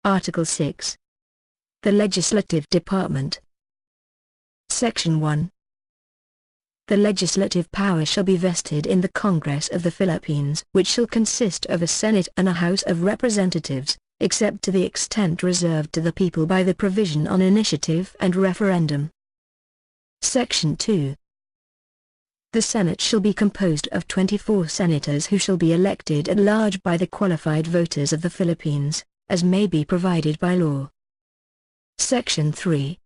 Article 6. The Legislative Department. Section 1. The legislative power shall be vested in the Congress of the Philippines, which shall consist of a Senate and a House of Representatives, except to the extent reserved to the people by the provision on initiative and referendum. Section 2. The Senate shall be composed of 24 senators who shall be elected at large by the qualified voters of the Philippines, as may be provided by law. Section 3.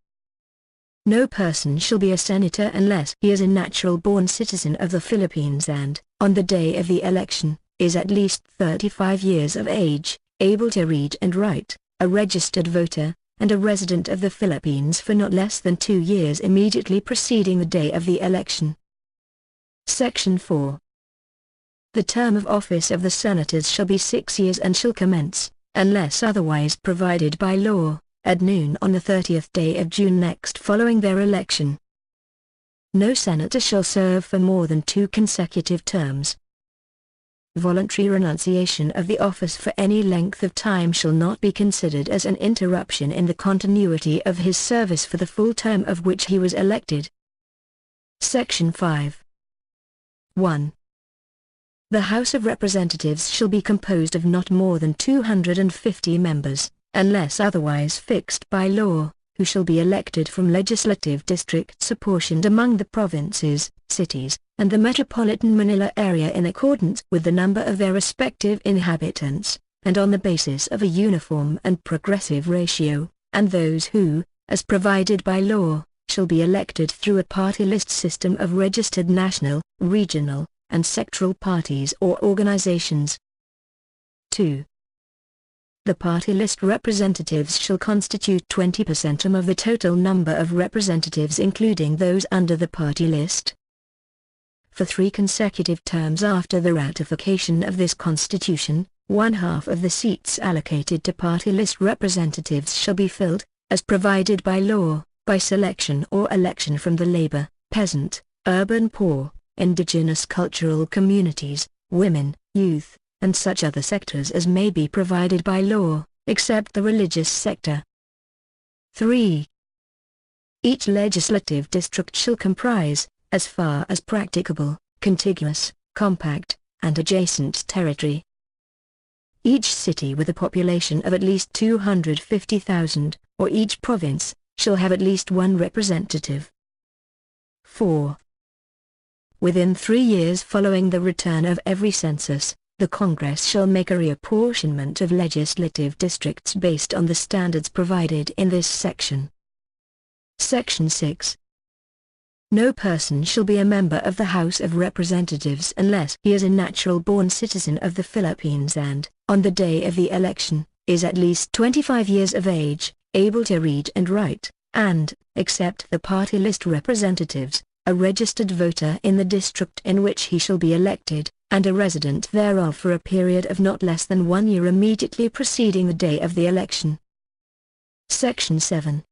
No person shall be a senator unless he is a natural-born citizen of the Philippines and, on the day of the election, is at least 35 years of age, able to read and write, a registered voter, and a resident of the Philippines for not less than 2 years immediately preceding the day of the election. Section 4. The term of office of the senators shall be 6 years and shall commence, unless otherwise provided by law, at noon on the 30th day of June next following their election. No senator shall serve for more than 2 consecutive terms. Voluntary renunciation of the office for any length of time shall not be considered as an interruption in the continuity of his service for the full term of which he was elected. Section 5. 1. The House of Representatives shall be composed of not more than 250 members, unless otherwise fixed by law, who shall be elected from legislative districts apportioned among the provinces, cities, and the metropolitan Manila area in accordance with the number of their respective inhabitants, and on the basis of a uniform and progressive ratio, and those who, as provided by law, shall be elected through a party list system of registered national, regional, and sectoral parties or organizations. 2. The party list representatives shall constitute 20% of the total number of representatives including those under the party list. For 3 consecutive terms after the ratification of this Constitution, 1/2 of the seats allocated to party list representatives shall be filled, as provided by law, by selection or election from the labor, peasant, urban poor, indigenous cultural communities, women, youth, and such other sectors as may be provided by law, except the religious sector. 3. Each legislative district shall comprise, as far as practicable, contiguous, compact, and adjacent territory. Each city with a population of at least 250,000, or each province, shall have at least 1 representative. 4. Within 3 years following the return of every census, the Congress shall make a reapportionment of legislative districts based on the standards provided in this section. Section 6. No person shall be a member of the House of Representatives unless he is a natural-born citizen of the Philippines and, on the day of the election, is at least 25 years of age, able to read and write, and, except the party list representatives, a registered voter in the district in which he shall be elected, and a resident thereof for a period of not less than 1 year immediately preceding the day of the election. Section 7.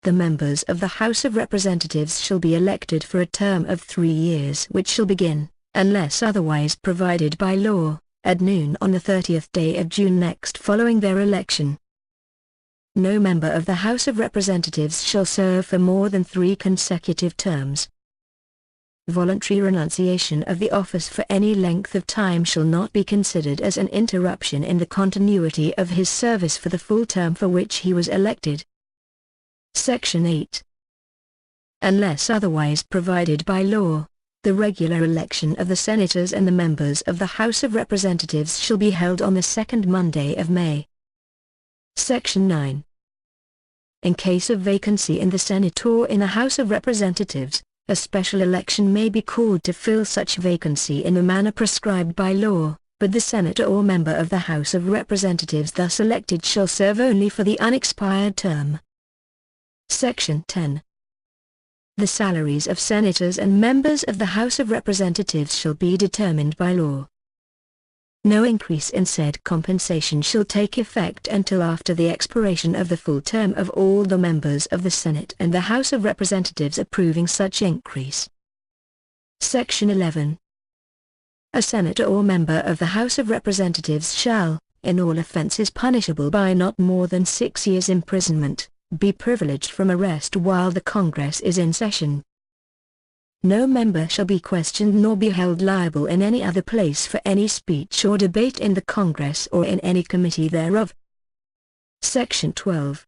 The members of the House of Representatives shall be elected for a term of 3 years which shall begin, unless otherwise provided by law, at noon on the 30th day of June next following their election. No member of the House of Representatives shall serve for more than 3 consecutive terms. Voluntary renunciation of the office for any length of time shall not be considered as an interruption in the continuity of his service for the full term for which he was elected. Section 8. Unless otherwise provided by law, the regular election of the senators and the members of the House of Representatives shall be held on the 2nd Monday of May. Section 9. In case of vacancy in the Senate or in the House of Representatives, a special election may be called to fill such vacancy in the manner prescribed by law, but the senator or member of the House of Representatives thus elected shall serve only for the unexpired term. Section 10. The salaries of senators and members of the House of Representatives shall be determined by law. No increase in said compensation shall take effect until after the expiration of the full term of all the members of the Senate and the House of Representatives approving such increase. Section 11. A senator or member of the House of Representatives shall, in all offenses punishable by not more than 6 years' imprisonment, be privileged from arrest while the Congress is in session. No member shall be questioned nor be held liable in any other place for any speech or debate in the Congress or in any committee thereof. Section 12.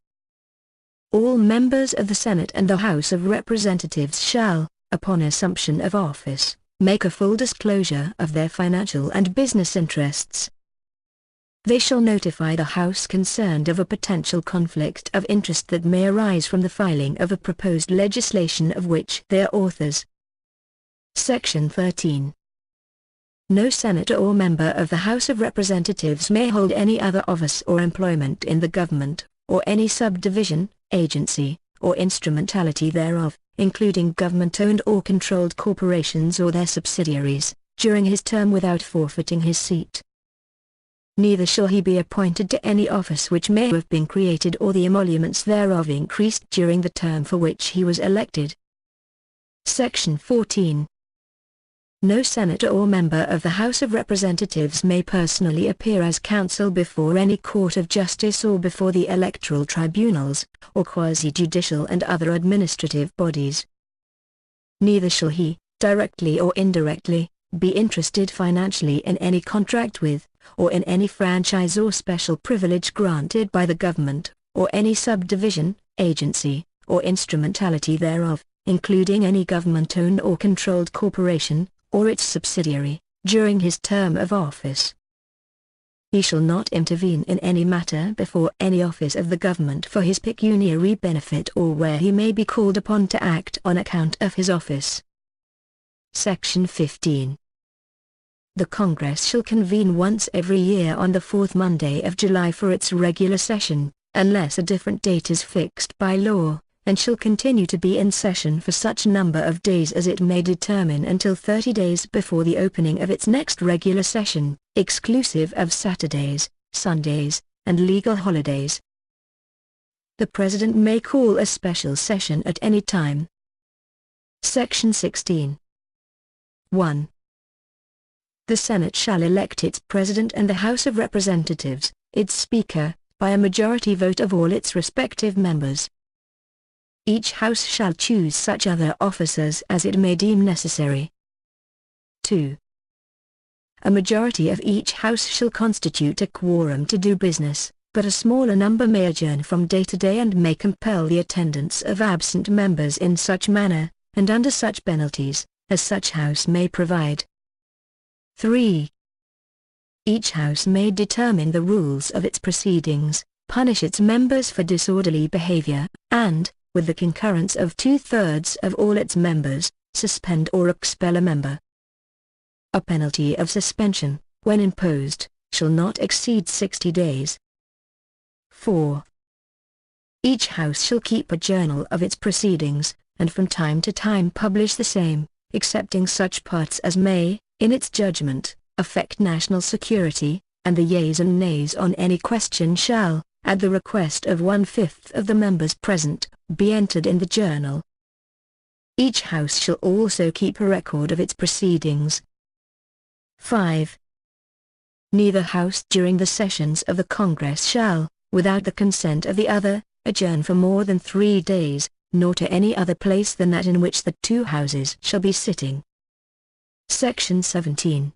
All members of the Senate and the House of Representatives shall, upon assumption of office, make a full disclosure of their financial and business interests. They shall notify the House concerned of a potential conflict of interest that may arise from the filing of a proposed legislation of which they are authors. Section 13. No senator or member of the House of Representatives may hold any other office or employment in the government, or any subdivision, agency, or instrumentality thereof, including government-owned or controlled corporations or their subsidiaries, during his term without forfeiting his seat. Neither shall he be appointed to any office which may have been created or the emoluments thereof increased during the term for which he was elected. Section 14. No senator or member of the House of Representatives may personally appear as counsel before any court of justice or before the electoral tribunals, or quasi-judicial and other administrative bodies. Neither shall he, directly or indirectly, be interested financially in any contract with, or in any franchise or special privilege granted by the government, or any subdivision, agency, or instrumentality thereof, including any government-owned or controlled corporation, or its subsidiary, during his term of office. He shall not intervene in any matter before any office of the government for his pecuniary benefit or where he may be called upon to act on account of his office. Section 15. The Congress shall convene once every year on the fourth Monday of July for its regular session, unless a different date is fixed by law, and shall continue to be in session for such number of days as it may determine until 30 days before the opening of its next regular session, exclusive of Saturdays, Sundays, and legal holidays. The President may call a special session at any time. Section 16. 1. The Senate shall elect its President and the House of Representatives, its Speaker, by a majority vote of all its respective members. Each House shall choose such other officers as it may deem necessary. 2. A majority of each House shall constitute a quorum to do business, but a smaller number may adjourn from day to day and may compel the attendance of absent members in such manner, and under such penalties, as such House may provide. 3. Each House may determine the rules of its proceedings, punish its members for disorderly behavior, and, with the concurrence of 2/3 of all its members, suspend or expel a member. A penalty of suspension, when imposed, shall not exceed 60 days. 4. Each House shall keep a journal of its proceedings, and from time to time publish the same, excepting such parts as may, in its judgment, affect national security, and the yeas and nays on any question shall, at the request of 1/5 of the members present, be entered in the journal. Each House shall also keep a record of its proceedings. 5. Neither House during the sessions of the Congress shall, without the consent of the other, adjourn for more than 3 days, nor to any other place than that in which the two Houses shall be sitting. Section 17.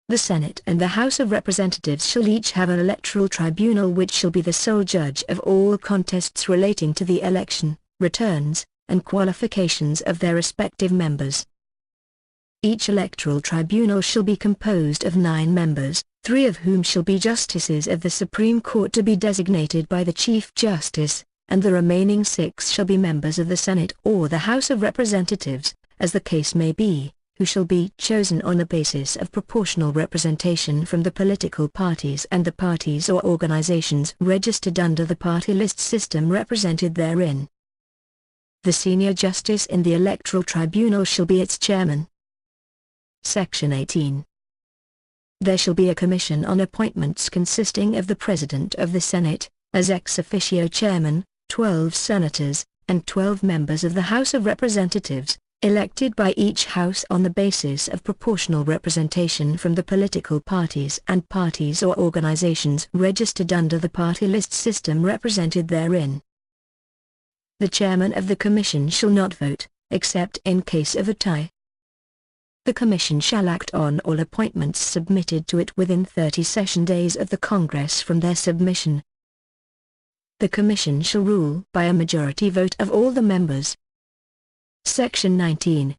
The Senate and the House of Representatives shall each have an electoral tribunal which shall be the sole judge of all contests relating to the election, returns, and qualifications of their respective members. Each electoral tribunal shall be composed of 9 members, 3 of whom shall be justices of the Supreme Court to be designated by the Chief Justice, and the remaining 6 shall be members of the Senate or the House of Representatives, as the case may be, who shall be chosen on the basis of proportional representation from the political parties and the parties or organizations registered under the party list system represented therein. The senior justice in the electoral tribunal shall be its chairman. Section 18. There shall be a commission on appointments consisting of the President of the Senate, as ex officio chairman, 12 senators, and 12 members of the House of Representatives, elected by each House on the basis of proportional representation from the political parties and parties or organizations registered under the party list system represented therein. The chairman of the Commission shall not vote, except in case of a tie. The Commission shall act on all appointments submitted to it within 30 session days of the Congress from their submission. The Commission shall rule by a majority vote of all the members. Section 19.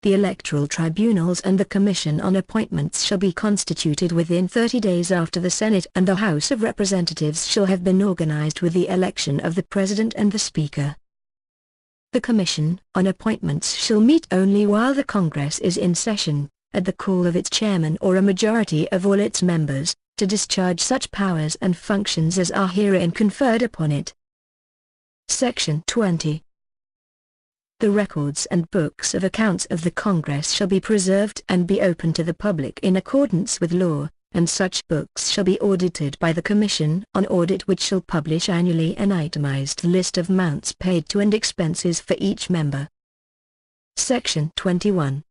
The electoral tribunals and the Commission on Appointments shall be constituted within 30 days after the Senate and the House of Representatives shall have been organized with the election of the President and the Speaker. The Commission on Appointments shall meet only while the Congress is in session, at the call of its chairman or a majority of all its members, to discharge such powers and functions as are herein conferred upon it. Section 20. The records and books of accounts of the Congress shall be preserved and be open to the public in accordance with law, and such books shall be audited by the Commission on Audit, which shall publish annually an itemized list of amounts paid to and expenses for each member. Section 21.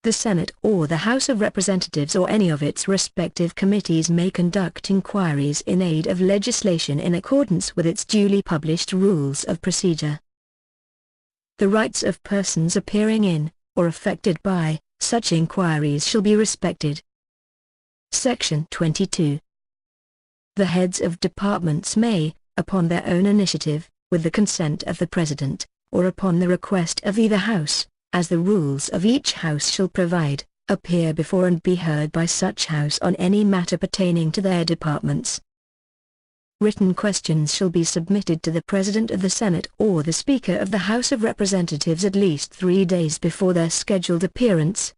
The Senate or the House of Representatives or any of its respective committees may conduct inquiries in aid of legislation in accordance with its duly published rules of procedure. The rights of persons appearing in, or affected by, such inquiries shall be respected. Section 22. The heads of departments may, upon their own initiative, with the consent of the President, or upon the request of either House, as the rules of each House shall provide, appear before and be heard by such House on any matter pertaining to their departments. Written questions shall be submitted to the President of the Senate or the Speaker of the House of Representatives at least 3 days before their scheduled appearance.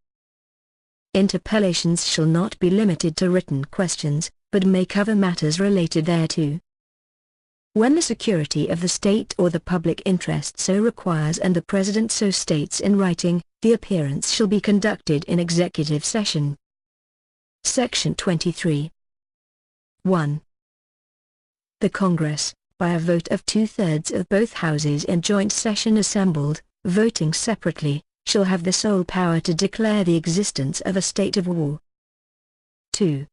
Interpellations shall not be limited to written questions, but may cover matters related thereto. When the security of the state or the public interest so requires and the President so states in writing, the appearance shall be conducted in executive session. Section 23. 1. The Congress, by a vote of 2/3 of both houses in joint session assembled, voting separately, shall have the sole power to declare the existence of a state of war. 2.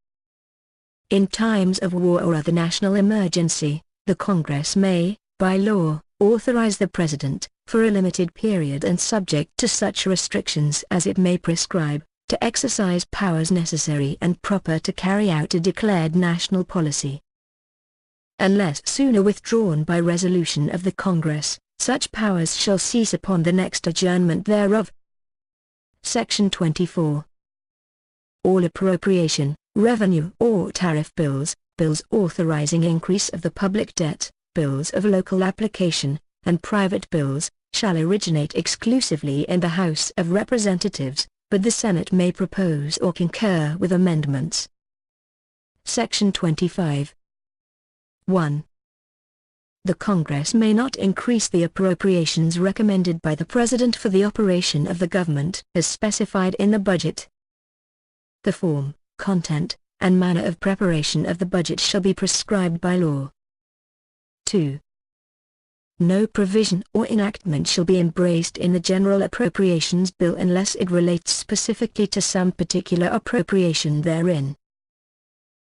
In times of war or other national emergency, the Congress may, by law, authorize the President, for a limited period and subject to such restrictions as it may prescribe, to exercise powers necessary and proper to carry out a declared national policy. Unless sooner withdrawn by resolution of the Congress, such powers shall cease upon the next adjournment thereof. Section 24. All appropriation, revenue or tariff bills, bills authorizing increase of the public debt, bills of local application, and private bills, shall originate exclusively in the House of Representatives, but the Senate may propose or concur with amendments. Section 25. 1. The Congress may not increase the appropriations recommended by the President for the operation of the government as specified in the budget. The form, content, and manner of preparation of the budget shall be prescribed by law. 2. No provision or enactment shall be embraced in the General Appropriations Bill unless it relates specifically to some particular appropriation therein.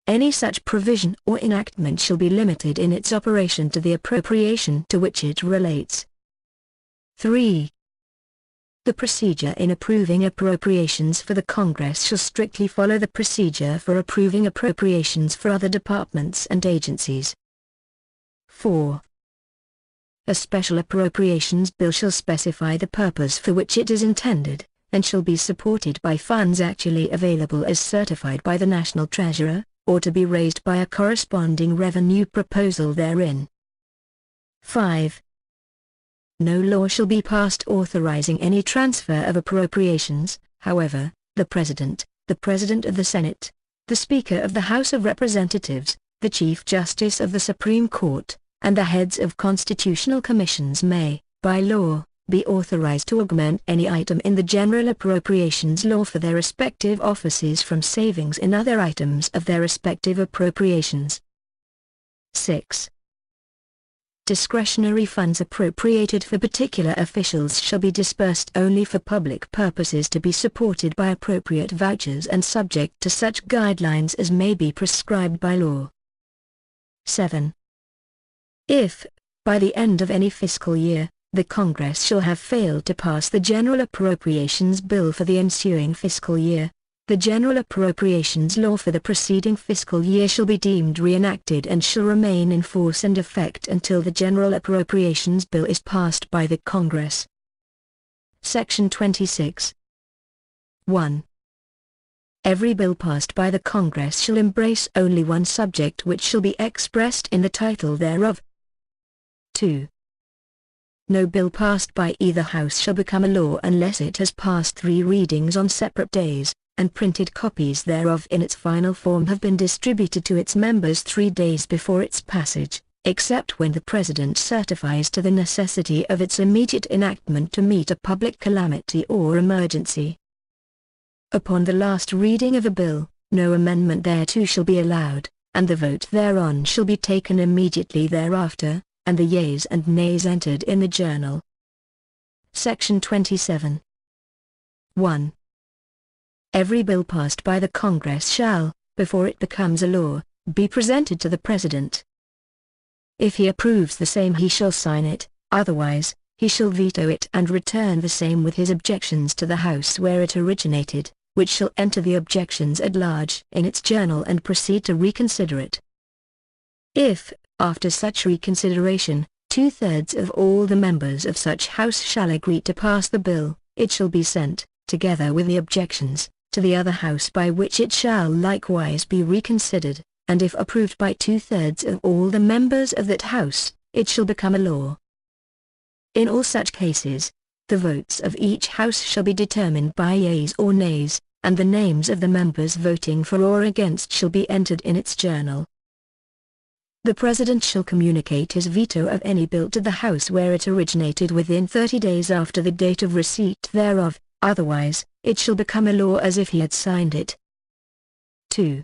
Any such provision or enactment shall be limited in its operation to the appropriation to which it relates. 3. The procedure in approving appropriations for the Congress shall strictly follow the procedure for approving appropriations for other departments and agencies. 4. A special appropriations bill shall specify the purpose for which it is intended, and shall be supported by funds actually available as certified by the National Treasurer, or to be raised by a corresponding revenue proposal therein. 5. No law shall be passed authorizing any transfer of appropriations, however, the President of the Senate, the Speaker of the House of Representatives, the Chief Justice of the Supreme Court, and the heads of constitutional commissions may, by law, be authorized to augment any item in the General Appropriations Law for their respective offices from savings in other items of their respective appropriations. 6. Discretionary funds appropriated for particular officials shall be dispersed only for public purposes to be supported by appropriate vouchers and subject to such guidelines as may be prescribed by law. 7. If, by the end of any fiscal year, the Congress shall have failed to pass the General Appropriations Bill for the ensuing fiscal year, the General Appropriations Law for the preceding fiscal year shall be deemed reenacted and shall remain in force and effect until the General Appropriations Bill is passed by the Congress. Section 26. 1. Every bill passed by the Congress shall embrace only one subject which shall be expressed in the title thereof. 2. No bill passed by either House shall become a law unless it has passed 3 readings on separate days, and printed copies thereof in its final form have been distributed to its members 3 days before its passage, except when the President certifies to the necessity of its immediate enactment to meet a public calamity or emergency. Upon the last reading of a bill, no amendment thereto shall be allowed, and the vote thereon shall be taken immediately thereafter, and the yeas and nays entered in the journal. Section 27. 1. Every bill passed by the Congress shall, before it becomes a law, be presented to the President. If he approves the same he shall sign it, otherwise, he shall veto it and return the same with his objections to the House where it originated, which shall enter the objections at large in its journal and proceed to reconsider it. If, after such reconsideration, 2/3 of all the members of such House shall agree to pass the bill, it shall be sent, together with the objections, to the other House by which it shall likewise be reconsidered, and if approved by 2/3 of all the members of that House, it shall become a law. In all such cases, the votes of each House shall be determined by yeas or nays, and the names of the members voting for or against shall be entered in its journal. The President shall communicate his veto of any bill to the House where it originated within 30 days after the date of receipt thereof, otherwise, it shall become a law as if he had signed it. 2.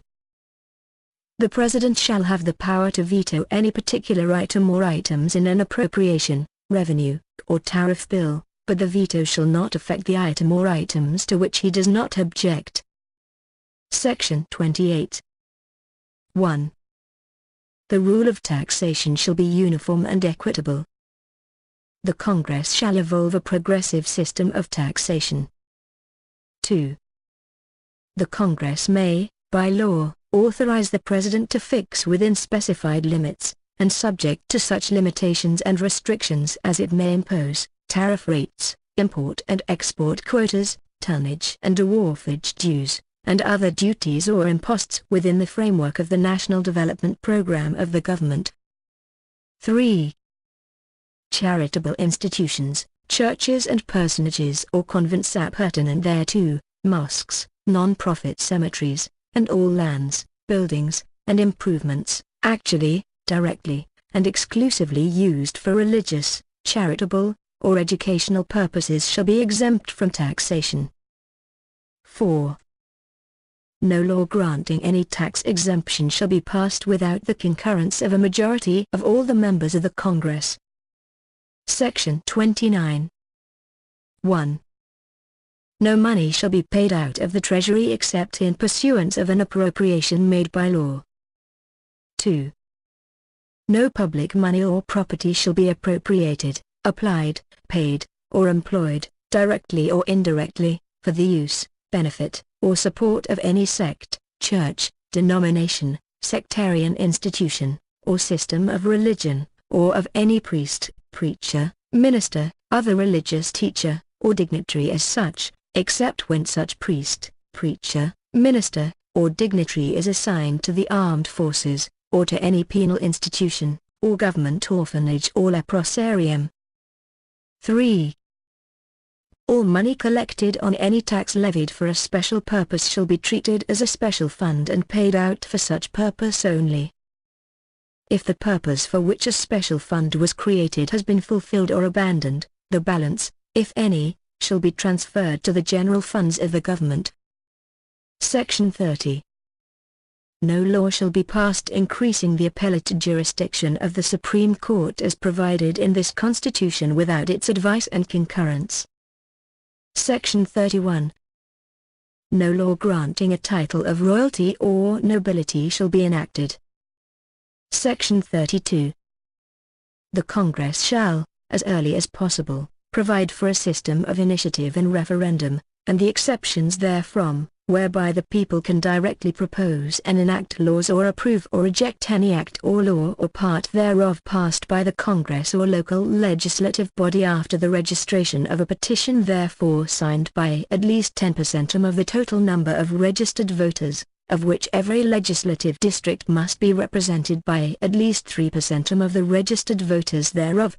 The President shall have the power to veto any particular item or items in an appropriation, revenue, or tariff bill, but the veto shall not affect the item or items to which he does not object. Section 28. 1. The rule of taxation shall be uniform and equitable. The Congress shall evolve a progressive system of taxation. 2. The Congress may, by law, authorize the President to fix within specified limits, and subject to such limitations and restrictions as it may impose, tariff rates, import and export quotas, tonnage and dwarfage dues, and other duties or imposts within the framework of the National Development Program of the Government. 3. Charitable institutions, churches and personages or convents appurtenant thereto, mosques, non-profit cemeteries, and all lands, buildings, and improvements, actually, directly, and exclusively used for religious, charitable, or educational purposes shall be exempt from taxation. 4. No law granting any tax exemption shall be passed without the concurrence of a majority of all the members of the Congress. Section 29. 1. No money shall be paid out of the Treasury except in pursuance of an appropriation made by law. 2. No public money or property shall be appropriated, applied, paid, or employed, directly or indirectly, for the use, benefit, or support of any sect, church, denomination, sectarian institution, or system of religion, or of any priest, preacher, minister, other religious teacher, or dignitary as such, except when such priest, preacher, minister, or dignitary is assigned to the armed forces, or to any penal institution, or government orphanage or leprosarium. 3. All money collected on any tax levied for a special purpose shall be treated as a special fund and paid out for such purpose only. If the purpose for which a special fund was created has been fulfilled or abandoned, the balance, if any, shall be transferred to the general funds of the government. Section 30. No law shall be passed increasing the appellate jurisdiction of the Supreme Court as provided in this Constitution without its advice and concurrence. Section 31. No law granting a title of royalty or nobility shall be enacted. Section 32. The Congress shall, as early as possible, provide for a system of initiative and referendum, and the exceptions therefrom, whereby the people can directly propose and enact laws or approve or reject any act or law or part thereof passed by the Congress or local legislative body after the registration of a petition therefor signed by at least 10% of the total number of registered voters, of which every legislative district must be represented by at least 3% of the registered voters thereof,